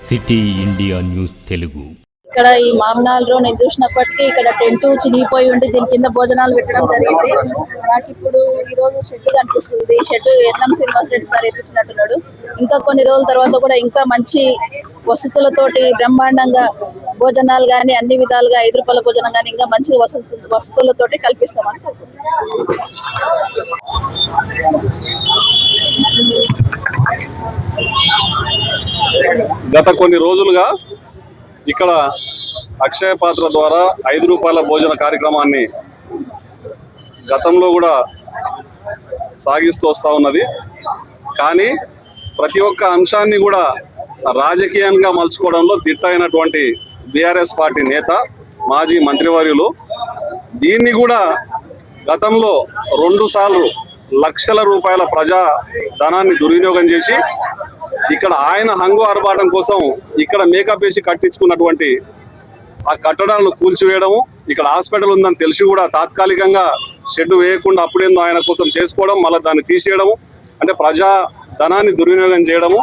City India news Telugu. ఇక్కడ ఈ మామనాల్లో నేను చూసినప్పటికీ ఇక్కడ టెంట్ చినిగిపోయి ఉండి దీని కింద భోజనాలు పెట్టడం జరిగింది. నాకు ఇప్పుడు ఈ రోజు షెడ్ కనిపిస్తుంది. ఈ shed NM Srinivas Reddy sir వేయించినట్టున్నాడు. ఇంకా కొన్ని రోజుల తర్వాత కూడా ఇంకా మంచి వసతులతోటి బ్రహ్మాండంగా భోజనాలు కానీ అన్ని విధాలుగా 5 రూపాయల భోజనం కానీ ఇంకా మంచి వసతులతోటి కల్పిస్తామని గత కొన్ని రోజులుగా ఇక్కడ అక్షయ పాత్ర ద్వారా 5 రూపాయల భోజన కార్యక్రమాన్ని గతంలో కూడా సాగిస్తూ వస్తూ ఉన్నది. కానీ ప్రతి ఒక్క అంశాన్ని కూడా రాజకీయంగా మలుచుకోవడంలో దిట్టైనటువంటి బీఆర్ఎస్ పార్టీ నేత మాజీ మంత్రివర్యులు దీన్ని కూడా గతంలో 2 సార్లు లక్షల రూపాయల ప్రజా ధనాన్ని దుర్వినియోగం చేసి ఇక్కడ ఆయన హంగు ఆర్భాటం కోసం ఇక్కడ మేకప్ వేసి కట్టించుకున్నటువంటి ఆ కట్టడాలను కూల్చివేయడము, ఇక్కడ హాస్పిటల్ ఉందని తెలిసి కూడా తాత్కాలికంగా షెడ్ వేయకుండా అప్పుడేందో ఆయన కోసం చేసుకోవడం, మళ్ళీ దాన్ని తీసేయడము, అంటే ప్రజా ధనాన్ని దుర్వినియోగం చేయడము.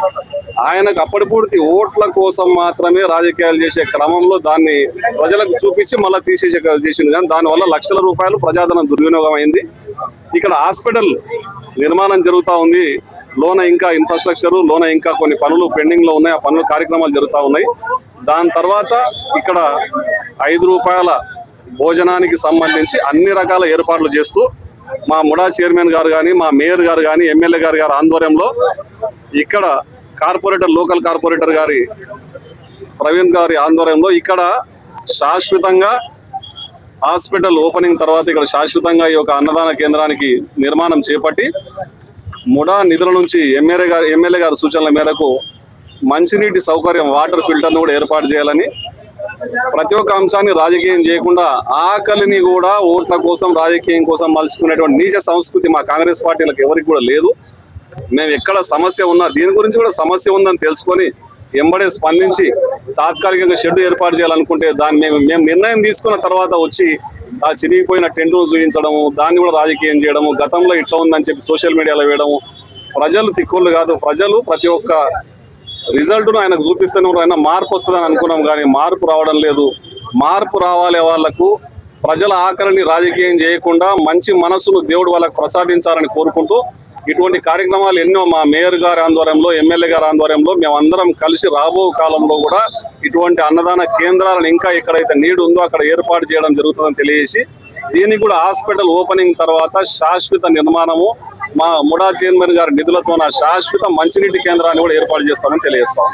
ఆయనకు అప్పటి పూర్తి ఓట్ల కోసం మాత్రమే రాజకీయాలు చేసే క్రమంలో దాన్ని ప్రజలకు చూపించి మళ్ళీ తీసేసే చేసింది. కానీ దానివల్ల లక్షల రూపాయలు ప్రజాధనం దుర్వినియోగం అయింది. ఇక్కడ హాస్పిటల్ నిర్మాణం జరుగుతూ ఉంది. లోన ఇంకా ఇన్ఫ్రాస్ట్రక్చర్, లోన ఇంకా కొన్ని పనులు పెండింగ్ లో ఉన్నాయి. ఆ పనుల కార్యక్రమాలు జరుగుతూ ఉన్నాయి. దాని తర్వాత ఇక్కడ 5 రూపాయల భోజనానికి సంబంధించి అన్ని రకాల ఏర్పాట్లు చేస్తూ మా ముడా చైర్మన్ గారు కానీ, మా మేయర్ గారు కానీ, ఎమ్మెల్యే గారి ఆధ్వర్యంలో ఇక్కడ లోకల్ కార్పొరేటర్ గారి ప్రవీణ్ గారి ఆధ్వర్యంలో ఇక్కడ శాశ్వతంగా హాస్పిటల్ ఓపెనింగ్ తర్వాత ఇక్కడ శాశ్వతంగా ఈ యొక్క అన్నదాన కేంద్రానికి నిర్మాణం చేపట్టి ముడా నిధుల నుంచి ఎమ్మెల్యే గారి సూచనల మేరకు మంచినీటి సౌకర్యం, వాటర్ ఫిల్టర్ను కూడా ఏర్పాటు చేయాలని, ప్రతి ఒక్క అంశాన్ని రాజకీయం చేయకుండా ఆకలిని కూడా ఓట్ల కోసం రాజకీయం కోసం మలుచుకునేటువంటి నీచ సంస్కృతి మా కాంగ్రెస్ పార్టీలకు ఎవరికి కూడా లేదు. మేము ఎక్కడ సమస్య ఉన్నా దీని గురించి కూడా సమస్య ఉందని తెలుసుకొని ఎంబడే స్పందించి తాత్కాలికంగా షెడ్ ఏర్పాటు చేయాలనుకుంటే దాన్ని మేము నిర్ణయం తీసుకున్న తర్వాత వచ్చి ఆ చిరిగిపోయిన టెంట్ను చూపించడము, దాన్ని కూడా రాజకీయం చేయడము, గతంలో ఇట్లా ఉందని చెప్పి సోషల్ మీడియాలో వేయడము. ప్రజలు తిక్కుళ్ళు కాదు, ప్రజలు ప్రతి ఒక్క రిజల్ట్ను ఆయనకు చూపిస్తూనే ఆయన మార్పు వస్తుందని అనుకున్నాం. కానీ మార్పు రావడం లేదు. మార్పు రావాలి, వాళ్లకు ప్రజల ఆకలిని రాజకీయం చేయకుండా మంచి మనసును దేవుడు వాళ్ళకు ప్రసాదించాలని కోరుకుంటూ ఇటువంటి కార్యక్రమాలు ఎన్నో మా మేయర్ గారి ఆధ్వర్యంలో, ఎమ్మెల్యే గారి ఆధ్వర్యంలో మేమందరం కలిసి రాబో కాలంలో కూడా ఇటువంటి అన్నదాన కేంద్రాలను ఇంకా ఎక్కడైతే నీడు ఉందో అక్కడ ఏర్పాటు చేయడం జరుగుతుందని తెలియజేసి దీనికి కూడా హాస్పిటల్ ఓపెనింగ్ తర్వాత శాశ్వత నిర్మాణము మా ముడా చైర్మన్ గారి నిధులతో శాశ్వత మంచినీటి కేంద్రాన్ని కూడా ఏర్పాటు చేస్తామని తెలియజేస్తాం.